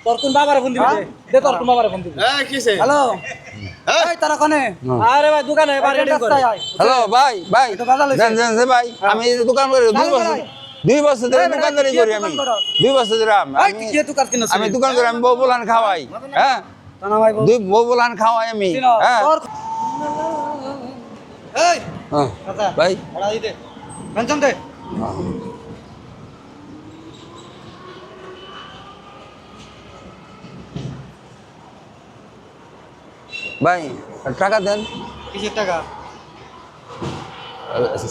তোর কোন বাবারে ফোন দিবি দে তোর কোন বাবারে ফোন দিবি এই কিছে হ্যালো এই তারা কোনে আরে ভাই দোকানে বাইরে রেডি করে হ্যালো ভাই ভাই এটা বাজার লইছে। জান জান ভাই আমি দোকান করে 2 বছর ধরে দোকানদারি করি আমি 2 বছর ধরে এই তুই কি দোকান কিনছ আমি দোকান করে আমি বউ বলান খাওয়াই হ্যাঁ তানা ভাই বল 2 বউ বলান খাওয়াই আমি হ্যাঁ তোর এই হ্যাঁ, কথা ভাই বড়া দিতে পেনশন দে ভাই টাকা দেন কিসের টাকা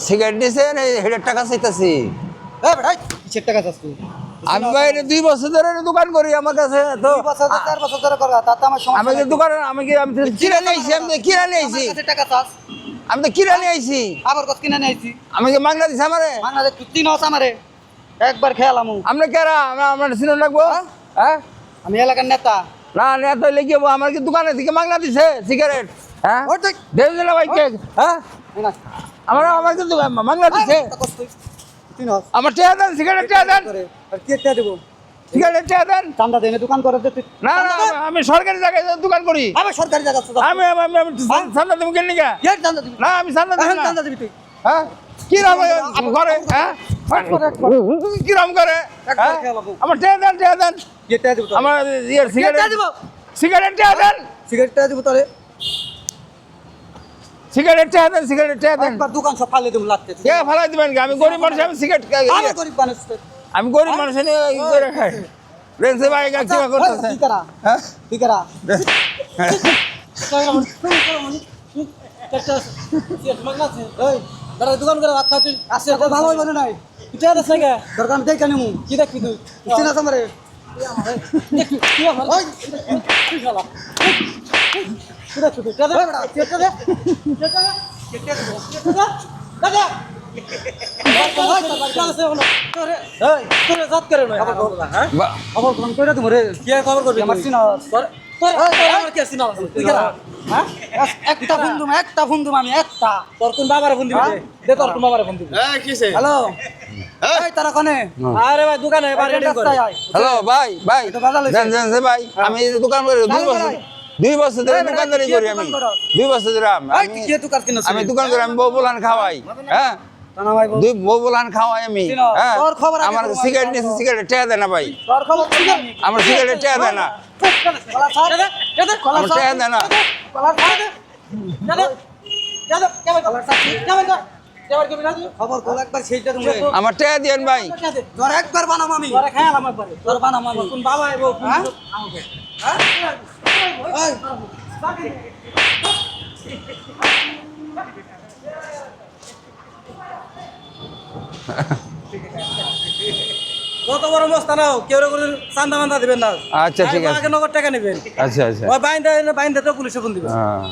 সিগারেট দিছেন হেডের টাকা চাইতাছি এই ভাই কিসের টাকা চাস তুই আমি ভাই 2 বছর ধরে দোকান করি আমার কাছে তো 2 বছর 4 বছর ধরে করা তাতে আমার সমস্যা আমি যে দোকান আমি তো কিরানি আইছি আমি তো কিরানি আইছি কাছে টাকা চাস আমি তো কিরানি আইছি আবার কত কিনে নিয়েছি আমি কি মাংনা দিছি আমারে বাংলাদেশ তুই তিনস আমারে একবার খেয়ালামু আমরা কেরা আমরা সিনেমা লাগবো হ্যাঁ আমি এলাকার নেতা না না তো লেগে আমার কি দোকানে থেকে মাংনা দিছে সিগারেট হ্যাঁ ওই তুই দেন না ভাই কে হ্যাঁ না আমার কিন্তু মাংনা দিছে তিনস আমার টেয়া দেন সিগারেট টেয়া দেন করে আর কি একটা দেব সিগারেট টেয়া দেন চান্দা দেনে দোকান করে দে তুই না না আমি সরকারি জায়গায় দোকান করি আমি সরকারি জায়গা আছে আমি চান্দা দেবো কেন নিকা এর চান্দা দিবি না আমি চান্দা দেবো না চান্দা দিবি তুই হ্যাঁ কিরম করে হ্যাঁ কিরম করে হ্যাঁ? আমার টেয়া দেন এটা দেব তো আমার ইয়ে সিগারেট দেব সিগারেট টেয়া দেন সিগারেটটা দেব তোরে সিগারেট টেয়া দেন সিগারেট টেয়া দেন একবার দোকান সব ফালে দেব লাগতে কে ফালাই দিবেন আমি গরিব মানুষ আমি সিগারেট আমি গরিব মানুষ আমি গরিব মানুষ নিয়ে ই করে খাই রেন্সে ভাই কি করতেছে কি করা হ্যাঁ কি করা দোকান করে ভাত খাওয়া তুই আসে ভালো হইবে নাই এটা আছে গে দরকার দেখ কেন কি দেখবি তুই চিনা সামরে কি আমার ওই কি শালা কি দেখবি তুই দে বড়া চেটা দে চেটা দে চেটা দে দাদা তোরে জাত করে নয় হ্যাঁ বা- খবর ফোন করে তুমি রে কি খবর করবি আমার সিনা তোর আমার কি সিনা তুই করা হ্যাঁ একটা ফোন দিম আমি একটা তোর কোন বাবারে ফোন দিবি দে তোর কোন বাবারে ফোন দিবি এই কিছে হ্যালো এই তারা কোনে আরে ভাই দোকানে বাইরে রেডি করে হ্যালো ভাই ভাই এটা বাজার লইছে। জান ভাই আমি দোকান করে 2 বছর ধরে দোকানদারি করি আমি 2 বছর ধরে এই আমি তুই কি দোকান কিনছ আমি দোকান করে আমি বউ বলান খাওয়াই হ্যাঁ তানা ভাই বল 2 বউ বলান খাওয়াই আমি চিনো, হ্যাঁ তোর খবর আগে আমার বল, সিগারেট নিয়ে সিগারেট টেয়া দেয় না ভাই তোর খবর কি আমার সিগারেট টেয়া দেয় না কলা ছাড় দে দে কলা আমার টেয়া দেয় না কলা ছাড় দে দে কেমন কলা ছাড় কেমন কেমন কি না খবর কল একবার সেইটা তুমি আমার টেয়া দেন ভাই তোর একবার বানাম আমি তোর খেয়াল আমার পরে তোর বানাম আমি কোন বাবা আইবো হ্যাঁ কত বড় মস্তা নাও কেউ করে চান্দা মান্দা দিবেন না আচ্ছা ঠিক আছে আগে নগদ টাকা নেবেন আচ্ছা আচ্ছা ওই বাইন্দা তো পুলিশে ফোন দিবেন হ্যাঁ,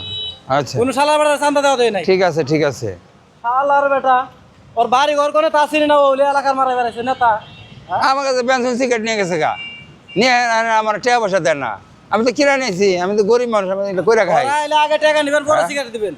আচ্ছা কোন শালা বেটা চান্দা দেওয়া দেয় নাই ঠিক আছে শালার বেটা ওর বাড়ি ঘর করে তা চিনি না ওলে এলাকার মারা বেড়াইছে নেতা আমার কাছে পেনশন সিগারেট নিয়ে গেছে গা নিয়ে আমার টেয়া পয়সা দেন না আমি তো কিরা নিয়েছি আমি তো গরিব মানুষ আমি তো কইরা খাই ওরা এলে আগে টাকা নেবেন পরে সিগারেট দিবেন